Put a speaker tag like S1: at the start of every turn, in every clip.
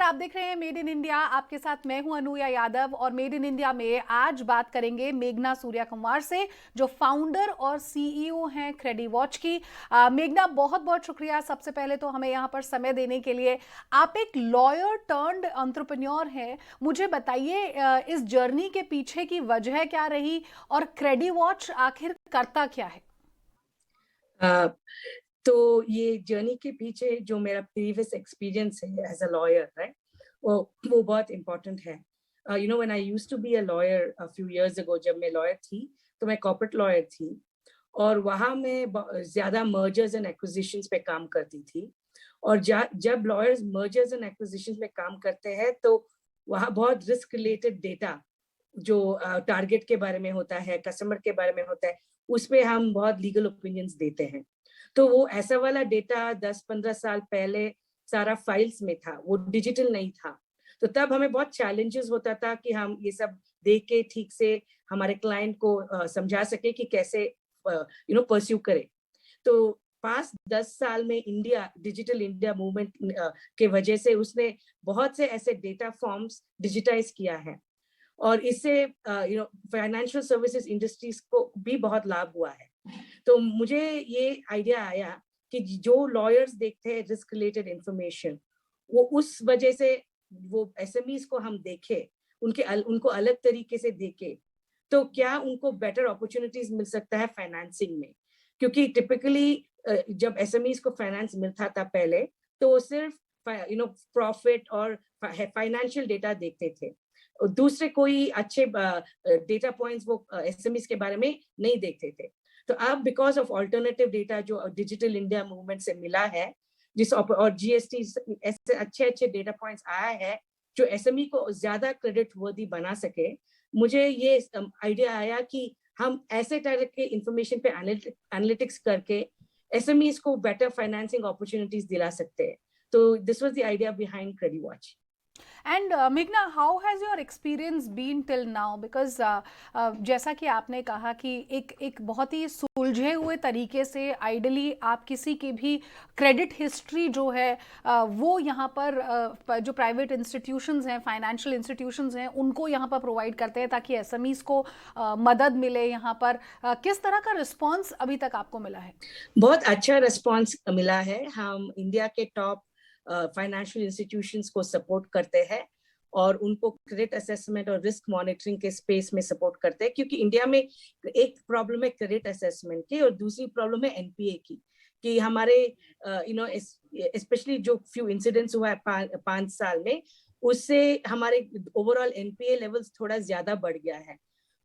S1: आप देख रहे हैं मेड इन इंडिया। आपके साथ मैं हूं अनुया यादव और मेड इन इंडिया में आज बात करेंगे मेघना सूर्या कुमार से, जो फाउंडर और सीईओ हैं क्रेडिवॉच की। मेघना, बहुत बहुत शुक्रिया सबसे पहले तो हमें यहाँ पर समय देने के लिए। आप एक लॉयर टर्न्ड एंटरप्रेन्योर हैं। मुझे बताइए इस जर्नी के पीछे की वजह क्या रही और क्रेडिवॉच आखिर करता क्या है?
S2: अ, तो ये जर्नी के पीछे जो मेरा प्रीवियस एक्सपीरियंस है एज अ लॉयर, राइट, वो बहुत इम्पोर्टेंट है। You know, when I used to be a lawyer a few years ago, जब मैं लॉयर थी तो मैं कॉर्पोरेट लॉयर थी और वहाँ मैं ज्यादा मर्जर्स एंड एक्विजिशंस पे काम करती थी। और जब लॉयर्स मर्जर्स एंड एक्विजिशंस में काम करते हैं तो वहाँ बहुत रिस्क रिलेटेड डेटा जो टारगेट के बारे में होता है, कस्टमर के बारे में होता है, उसपे हम बहुत लीगल ओपिनियंस देते हैं। तो वो ऐसा वाला डेटा 10-15 साल पहले सारा फाइल्स में था, वो डिजिटल नहीं था। तो तब हमें बहुत चैलेंजेस होता था कि हम ये सब देख के ठीक से हमारे क्लाइंट को समझा सके कि कैसे परस्यू करे। तो 5-10 साल में इंडिया डिजिटल इंडिया मूवमेंट के वजह से उसने बहुत से ऐसे डेटा फॉर्म्स डिजिटाइज किया है और इससे फाइनेंशियल सर्विसेज इंडस्ट्रीज को भी बहुत लाभ हुआ है। तो मुझे ये आइडिया आया कि जो लॉयर्स देखते हैं रिस्क रिलेटेड इंफॉर्मेशन, वो उस वजह से वो एसएमईज को हम देखे, उनको अलग तरीके से देखे, तो क्या उनको बेटर अपॉर्चुनिटीज मिल सकता है फाइनेंसिंग में। क्योंकि टिपिकली जब एसएमईज को फाइनेंस मिलता था पहले, तो वो सिर्फ प्रॉफिट और फाइनेंशियल डेटा देखते थे, दूसरे कोई अच्छे डेटा पॉइंट्स वो एसएमईज के बारे में नहीं देखते थे। तो अब बिकॉज ऑफ ऑल्टरनेटिव डेटा जो डिजिटल इंडिया मूवमेंट से मिला है, और जीएसटी ऐसे अच्छे अच्छे डेटा पॉइंट्स आया है जो एसएमई को ज्यादा क्रेडिट वर्दी बना सके, मुझे ये आइडिया आया कि हम ऐसे तरह के इंफॉर्मेशन पे एनालिटिक्स करके एसएमईज को बेटर फाइनेंसिंग अपॉर्चुनिटीज दिला सकते हैं। तो this was the idea behind Crediwatch.
S1: And मेघना, how has your experience been till now? Because जैसा कि आपने कहा कि एक बहुत ही सुलझे हुए तरीके से आइडली आप किसी की भी क्रेडिट हिस्ट्री जो है वो यहाँ पर जो प्राइवेट इंस्टीट्यूशंस हैं, फाइनेंशियल इंस्टीट्यूशंस हैं, उनको यहाँ पर प्रोवाइड करते हैं ताकि एसएमईज को मदद मिले। यहाँ पर किस तरह का रिस्पॉन्स अभी तक आपको मिला है?
S2: बहुत अच्छा रिस्पॉन्स मिला है। हम इंडिया के टॉप फाइनेंशियल इंस्टीट्यूशंस को सपोर्ट करते हैं और उनको क्रेडिट असेसमेंट और रिस्क मॉनिटरिंग के स्पेस में सपोर्ट करते हैं, क्योंकि इंडिया में एक प्रॉब्लम है क्रेडिट असेसमेंट की और दूसरी प्रॉब्लम है एनपीए की। कि हमारे स्पेशली जो फ्यू इंसिडेंट्स हुआ है 5 साल में, उससे हमारे ओवरऑल एनपीए लेवल्स थोड़ा ज्यादा बढ़ गया है।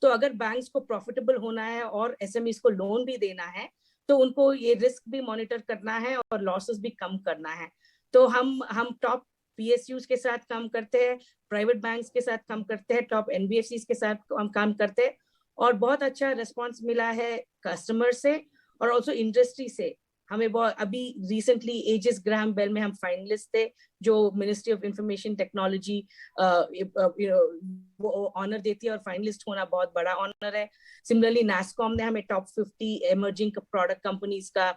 S2: तो अगर बैंक्स को प्रॉफिटेबल होना है और एसएमईज को लोन भी देना है, तो उनको ये रिस्क भी मॉनिटर करना है और लॉसेस भी कम करना है। तो हम टॉप पीएसयूज के साथ काम करते हैं, प्राइवेट बैंक्स के साथ काम करते हैं, टॉप एनबीएफसीज के साथ हम काम करते हैं और बहुत अच्छा रिस्पांस मिला है कस्टमर से और ऑल्सो इंडस्ट्री से। हमें बहुत अभी रिसेंटली एजिस ग्राहम बेल में हम फाइनलिस्ट थे, जो मिनिस्ट्री ऑफ इंफॉर्मेशन टेक्नोलॉजी वो ऑनर देती है और फाइनलिस्ट होना बहुत बड़ा ऑनर है। सिमिलरली नास्कॉम ने हमें टॉप 50 इमर्जिंग प्रोडक्ट कंपनीज का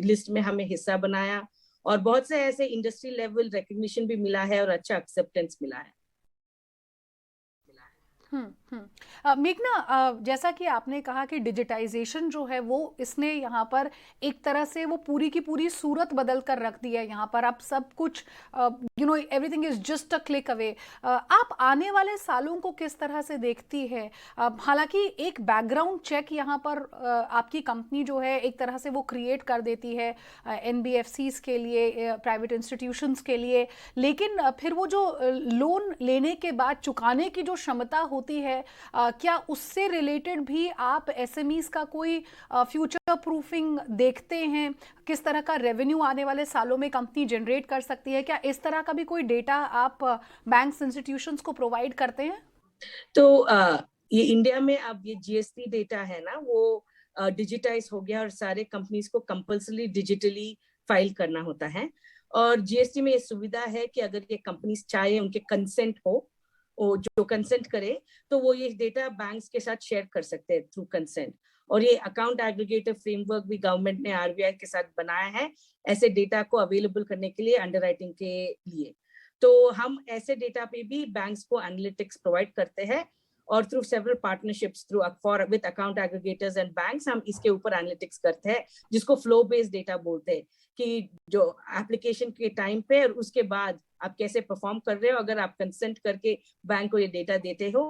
S2: लिस्ट में हमें हिस्सा बनाया और बहुत से ऐसे इंडस्ट्री लेवल रिकग्निशन भी मिला है और अच्छा एक्सेप्टेंस मिला है।
S1: मेघना, जैसा कि आपने कहा कि डिजिटाइजेशन जो है वो इसने यहाँ पर एक तरह से वो पूरी की पूरी सूरत बदल कर रख दी है। यहाँ पर आप सब कुछ everything is just a click away. आप आने वाले सालों को किस तरह से देखती है? हालांकि एक बैकग्राउंड चेक यहाँ पर आपकी कंपनी जो है एक तरह से वो क्रिएट कर देती है एनबीएफसीज के लिए, प्राइवेट इंस्टीट्यूशंस के लिए, लेकिन फिर वो जो लोन लेने के बाद चुकाने की जो क्षमता होती है, क्या उससे रिलेटेड भी आप एसएमईज का कोई फ्यूचर प्रूफिंग देखते हैं? किस तरह का रेवेन्यू आने वाले सालों में कंपनी जनरेट कर सकती है? क्या इस तरह का भी कोई डेटा आप बैंक्स इंस्टीट्यूशंस को प्रोवाइड करते हैं?
S2: तो ये इंडिया में अब ये जीएसटी डेटा है ना, वो डिजिटाइज हो गया और सारे कंपनीज को कंपल्सरी डिजिटली फाइल करना होता है। और जीएसटी में ये सुविधा है कि अगर ये कंपनीज चाहे, उनके कंसेंट हो, वो जो कंसेंट करे, तो वो ये डेटा बैंक्स के साथ शेयर कर सकते हैं थ्रू कंसेंट। और ये अकाउंट एग्रीगेटर फ्रेमवर्क भी गवर्नमेंट ने आरबीआई के साथ बनाया है ऐसे डेटा को अवेलेबल करने के लिए, अंडरराइटिंग के लिए। तो हम ऐसे डेटा पे भी बैंक्स को एनालिटिक्स प्रोवाइड करते हैं, और through several partnerships through with account aggregators and banks हम इसके ऊपर एनालिटिक्स करते हैं, जिसको फ्लो बेस्ड डेटा बोलते हैं, कि जो एप्लीकेशन के टाइम पे और उसके बाद आप कैसे परफॉर्म कर रहे हो, अगर आप कंसेंट करके बैंक को ये डेटा देते हो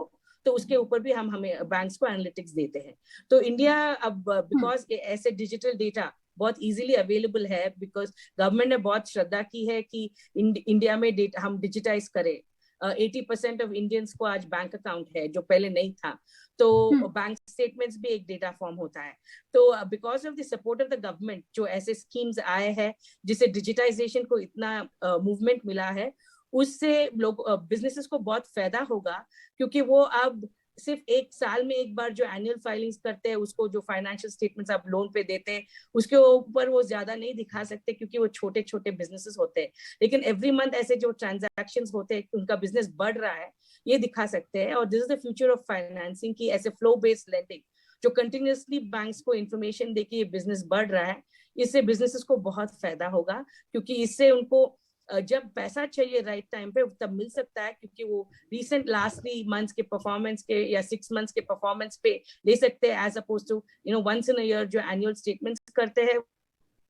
S2: तो उसके ऊपर भी हम हमें बैंक्स को एनालिटिक्स देते हैं। तो इंडिया अब बिकॉज ऐसे डिजिटल डेटा बहुत इजीली अवेलेबल है, बिकॉज गवर्नमेंट ने बहुत श्रद्धा की है कि इंडिया में डेटा हम डिजिटाइज करें। 80% ऑफ इंडियंस को आज बैंक अकाउंट है, जो पहले नहीं था। तो बैंक स्टेटमेंट्स भी एक डेटा फॉर्म होता है। तो because of the support of the government जो ऐसे स्कीम्स आए हैं जिससे डिजिटाइजेशन को इतना मूवमेंट मिला है, उससे लोग बिजनेसेस को बहुत फायदा होगा, क्योंकि वो अब सिर्फ एक साल में एक बार जो एनुअल फाइलिंग्स करते हैं, उसको जो फाइनेंशियल स्टेटमेंट्स आप लोन पे देते हैं उसके ऊपर वो ज्यादा नहीं दिखा सकते, क्योंकि वो छोटे छोटे बिजनेसेस होते हैं। लेकिन एवरी मंथ ऐसे जो ट्रांजैक्शंस होते हैं, उनका बिजनेस बढ़ रहा है, ये दिखा सकते हैं। और this is the future of financing, की ऐसे फ्लो बेस्ड लेंडिंग जो कंटिन्यूअसली बैंक्स को इंफॉर्मेशन देके ये बिजनेस बढ़ रहा है, इससे बिजनेसेस को बहुत फायदा होगा, क्योंकि इससे उनको जब पैसा चाहिए राइट टाइम पे तब मिल सकता है, क्योंकि वो रिसेंट लास्ट 3 मंथ्स के परफॉर्मेंस के या 6 मंथ्स के परफॉर्मेंस पे ले सकते हैं, as opposed to once in a year जो एनुअल स्टेटमेंट्स करते हैं,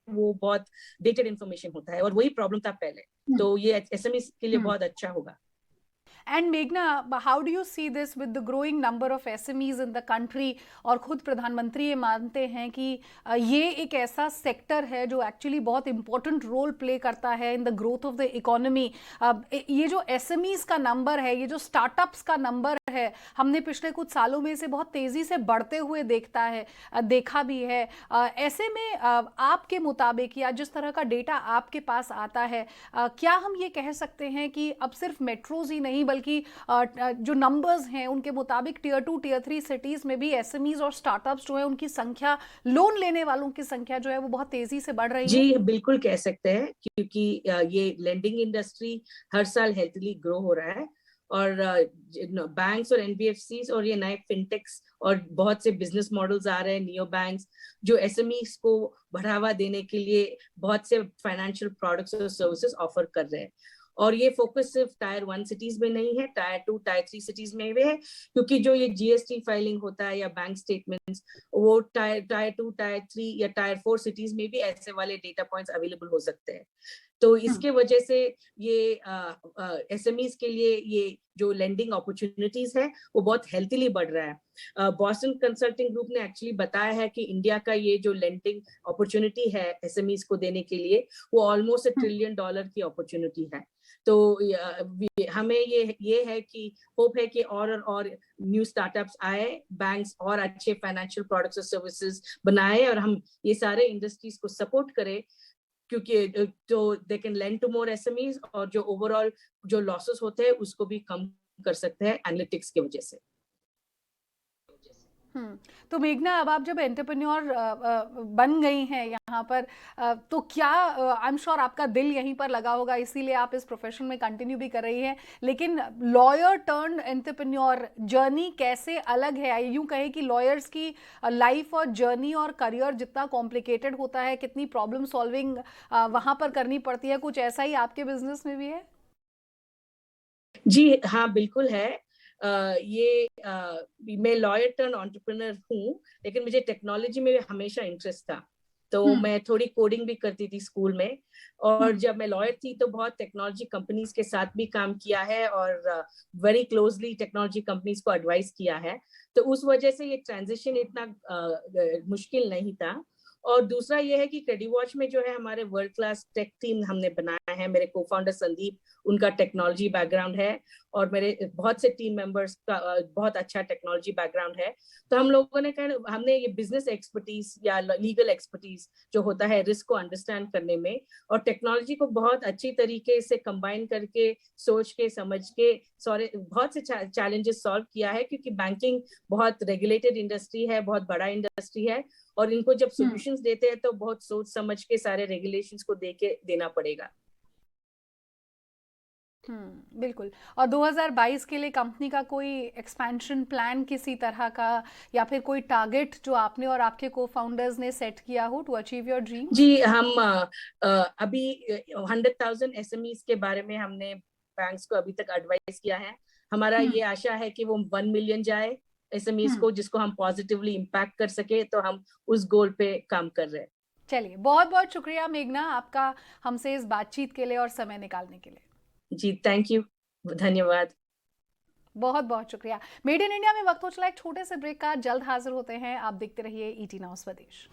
S2: वो बहुत डेटेड इंफॉर्मेशन होता है, और वही प्रॉब्लम था पहले। तो ये एसएमई के लिए बहुत अच्छा होगा।
S1: And Meghna, how do you see this with the growing number of SMEs in the country? और खुद प्रधानमंत्री ये मानते हैं कि ये एक ऐसा सेक्टर है जो एक्चुअली बहुत इंपॉर्टेंट रोल प्ले करता है in the growth of the economy. ये जो SMEs का नंबर है, ये जो स्टार्टअप्स का नंबर है, हमने पिछले कुछ सालों में इसे बहुत तेज़ी से बढ़ते हुए देखा भी है। ऐसे में आपके मुताबिक या जिस तरह का डेटा आपके पास आता है, क्या हम ये कह सकते हैं कि अब सिर्फ मेट्रोज ही नहीं बल्कि जो नंबर्स हैं उनके मुताबिक टियर 2 टियर 3 सिटीज में भी एसएमईज और स्टार्टअप्स जो है उनकी संख्या, लोन लेने वालों की संख्या जो है वो बहुत तेजी से बढ़ रही है?
S2: जी बिल्कुल कह सकते हैं, क्योंकि ये लेंडिंग इंडस्ट्री हर साल हेल्थली ग्रो हो रहा है, और बैंक्स और एनबीएफसीज और ये नए फिनटेक्स और बहुत से बिजनेस मॉडल्स आ रहे हैं, नियो बैंक्स, जो एसएमईज को बढ़ावा देने के लिए बहुत से फाइनेंशियल प्रोडक्ट्स और सर्विसेज ऑफर कर रहे हैं। और ये फोकस सिर्फ टायर 1 सिटीज में नहीं है, टायर 2 टायर 3 सिटीज में भी है, क्योंकि जो ये जीएसटी फाइलिंग होता है या बैंक स्टेटमेंट्स, वो टायर 2 टायर 3 या टायर 4 सिटीज में भी ऐसे वाले डेटा पॉइंट्स अवेलेबल हो सकते हैं। तो इसके वजह से ये एसएमईज के लिए ये जो लेंडिंग अपॉर्चुनिटीज है वो बहुत हेल्थीली बढ़ रहा है। बॉस्टन कंसल्टिंग ग्रुप ने एक्चुअली बताया है कि इंडिया का ये जो लेंडिंग अपॉर्चुनिटी है एसएमईज को देने के लिए, वो ऑलमोस्ट $1 ट्रिलियन की अपॉर्चुनिटी है। तो हमें ये है कि होप है कि और न्यू स्टार्टअप्स आए, बैंक्स और अच्छे फाइनेंशियल प्रोडक्ट्स और सर्विसेज बनाए, और हम ये सारे इंडस्ट्रीज को सपोर्ट करें, क्योंकि तो they can lend to more SMEs, और जो ओवरऑल जो लॉसेस होते हैं उसको भी कम कर सकते हैं एनालिटिक्स की वजह से।
S1: तो मेघना, अब आप जब एंटरप्रेन्योर बन गई हैं यहाँ पर, तो क्या आई एम श्योर आपका दिल यहीं पर लगा होगा, इसीलिए आप इस प्रोफेशन में कंटिन्यू भी कर रही हैं, लेकिन लॉयर टर्न एंटरप्रेन्योर जर्नी कैसे अलग है? यूं कहे कि लॉयर्स की लाइफ और जर्नी और करियर जितना कॉम्प्लिकेटेड होता है, कितनी प्रॉब्लम सॉल्विंग वहाँ पर करनी पड़ती है, कुछ ऐसा ही आपके बिजनेस में भी है?
S2: जी हाँ, बिल्कुल है। मैं लॉयर टर्न एंटरप्रेन्योर हूँ, लेकिन मुझे टेक्नोलॉजी में हमेशा इंटरेस्ट था। तो मैं थोड़ी कोडिंग भी करती थी स्कूल में, और जब मैं लॉयर थी तो बहुत टेक्नोलॉजी कंपनीज के साथ भी काम किया है, और वेरी क्लोजली टेक्नोलॉजी कंपनीज को एडवाइस किया है। तो उस वजह से ये ट्रांजिशन इतना मुश्किल नहीं था। और दूसरा ये है कि क्रेडिवॉच में जो है हमारे वर्ल्ड क्लास टेक टीम हमने बनाया है। मेरे को फाउंडर संदीप, उनका टेक्नोलॉजी बैकग्राउंड है, और मेरे बहुत से टीम मेंबर्स का बहुत अच्छा टेक्नोलॉजी बैकग्राउंड है। तो हम लोगों ने हमने ये बिजनेस एक्सपर्टीज या लीगल एक्सपर्टीज जो होता है रिस्क को अंडरस्टैंड करने में, और टेक्नोलॉजी को बहुत अच्छी तरीके से कंबाइन करके सोच के समझ के बहुत से चैलेंजेस सॉल्व किया है, क्योंकि बैंकिंग बहुत रेगुलेटेड इंडस्ट्री है, बहुत बड़ा इंडस्ट्री है, और इनको जब सॉल्यूशंस देते हैं तो बहुत सोच समझ के सारे रेगुलेशंस को देना पड़ेगा।
S1: बिल्कुल। और 2022 के लिए कंपनी का कोई एक्सपेंशन प्लान किसी तरह का, या फिर कोई टारगेट जो आपने और आपके को फाउंडर्स ने सेट किया हो टू अचीव योर ड्रीम?
S2: जी, हम अभी 100,000 एसएमईज के बारे में हमने बैंक्स को अभी तक एडवाइस किया है। हमारा ये आशा है कि वो 1 मिलियन जाए एसएमईज को, जिसको हम पॉजिटिवली इम्पैक्ट कर सके, तो हम उस गोल पे काम कर रहे हैं।
S1: चलिए, बहुत बहुत शुक्रिया मेघना आपका हमसे इस बातचीत के लिए और समय निकालने के लिए।
S2: जी थैंक यू, धन्यवाद।
S1: बहुत बहुत शुक्रिया। मेड इन इंडिया में वक्त हो चला एक छोटे से ब्रेक का, जल्द हाजिर होते हैं। आप देखते रहिए ईटी नाउ स्वदेश।